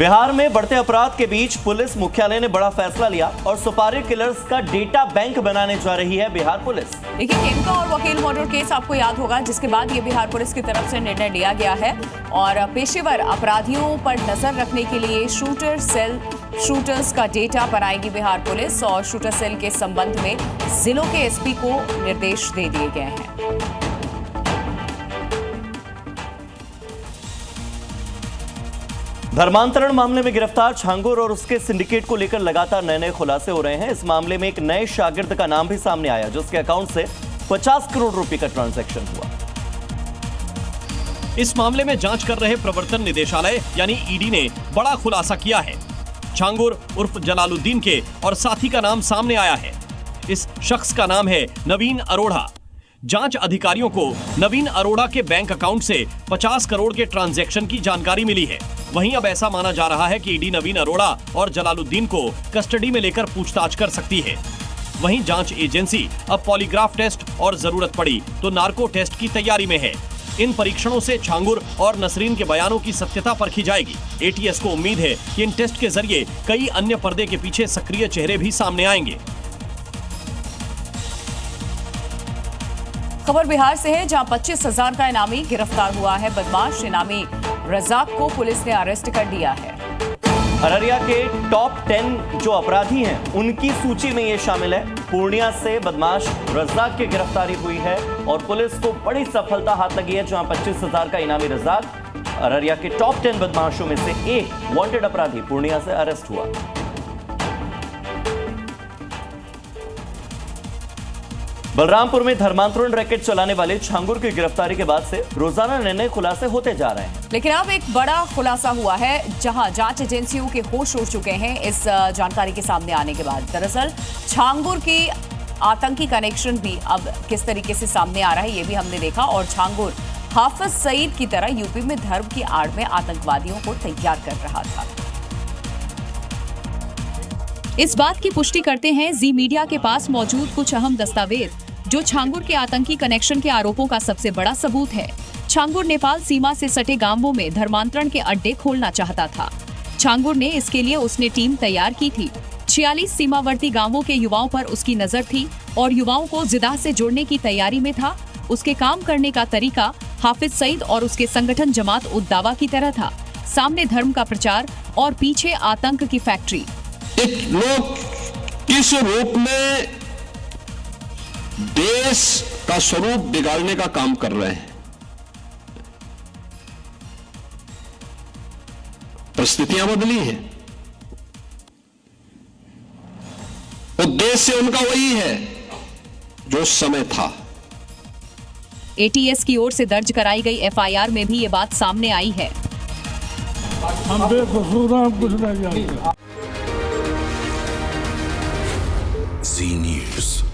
बिहार में बढ़ते अपराध के बीच पुलिस मुख्यालय ने बड़ा फैसला लिया और सुपारी किलर्स का डेटा बैंक बनाने जा रही है बिहार पुलिस। देखिए, खेमका और वकील मर्डर केस आपको याद होगा, जिसके बाद ये बिहार पुलिस की तरफ से निर्णय लिया गया है और पेशेवर अपराधियों पर नजर रखने के लिए शूटर्स का डेटा बनाएगी बिहार पुलिस और शूटर सेल के संबंध में जिलों के एसपी को निर्देश दे दिए गए हैं। धर्मांतरण मामले में गिरफ्तार छांगुर और उसके सिंडिकेट को लेकर लगातार नए खुलासे हो रहे हैं। इस मामले में एक नए शागिर्द का नाम भी सामने आया, जिसके अकाउंट से 50 करोड़ रुपए का ट्रांजैक्शन हुआ। इस मामले में जांच कर रहे प्रवर्तन निदेशालय यानी ईडी ने बड़ा खुलासा किया है। छांगुर उर्फ जलालुद्दीन के और साथी का नाम सामने आया है। इस शख्स का नाम है नवीन अरोड़ा। जांच अधिकारियों को नवीन अरोड़ा के बैंक अकाउंट से 50 करोड़ के ट्रांजैक्शन की जानकारी मिली है। वहीं अब ऐसा माना जा रहा है कि ईडी नवीन अरोड़ा और जलालुद्दीन को कस्टडी में लेकर पूछताछ कर सकती है। वहीं जांच एजेंसी अब पॉलीग्राफ टेस्ट और जरूरत पड़ी तो नार्को टेस्ट की तैयारी में है। इन परीक्षणों से छांगुर और नसरीन के बयानों की सत्यता परखी जाएगी। एटीएस को उम्मीद है कि इन टेस्ट के जरिए कई अन्य पर्दे के पीछे सक्रिय चेहरे भी सामने आएंगे। खबर बिहार से है, जहां 25,000 का इनामी गिरफ्तार हुआ है। बदमाश इनामी रजाक को पुलिस ने अरेस्ट कर लिया है। अररिया के टॉप 10 जो अपराधी हैं, उनकी सूची में ये शामिल है। पूर्णिया से बदमाश रजाक की गिरफ्तारी हुई है और पुलिस को बड़ी सफलता हाथ लगी है, जहां 25,000 का इनामी रजाक अररिया के टॉप 10 बदमाशों में से एक वांटेड अपराधी पूर्णिया से अरेस्ट हुआ। बलरामपुर में धर्मांतरण रैकेट चलाने वाले छांगुर की गिरफ्तारी के बाद से रोजाना नए खुलासे होते जा रहे हैं। लेकिन अब एक बड़ा खुलासा हुआ है, जहां जांच एजेंसियों के होश उड़ चुके हैं इस जानकारी के सामने आने के बाद। दरअसल छांगुर की आतंकी कनेक्शन भी अब किस तरीके से सामने आ रहा है, ये भी हमने देखा। और छांगुर हाफिज सईद की तरह यूपी में धर्म की आड़ में आतंकवादियों को तैयार कर रहा था। इस बात की पुष्टि करते हैं जी मीडिया के पास मौजूद कुछ अहम दस्तावेज, जो छांगुर के आतंकी कनेक्शन के आरोपों का सबसे बड़ा सबूत है। छांगुर नेपाल सीमा से सटे गांवों में धर्मांतरण के अड्डे खोलना चाहता था। छांगुर ने इसके लिए उसने टीम तैयार की थी। 46 सीमावर्ती गांवों के युवाओं पर उसकी नजर थी और युवाओं को जिदा से जोड़ने की तैयारी में था। उसके काम करने का तरीका हाफिज सईद और उसके संगठन जमात उद दावा की तरह था। सामने धर्म का प्रचार और पीछे आतंक की फैक्ट्री। लोग किस रूप में देश का स्वरूप बिगाड़ने का काम कर रहे हैं। परिस्थितियां बदली हैं, उद्देश्य उनका वही है जो उस समय था। एटीएस की ओर से दर्ज कराई गई एफआईआर में भी ये बात सामने आई है। हम बेकसूर हैं, कुछ नहीं जानते। जी न्यूज़।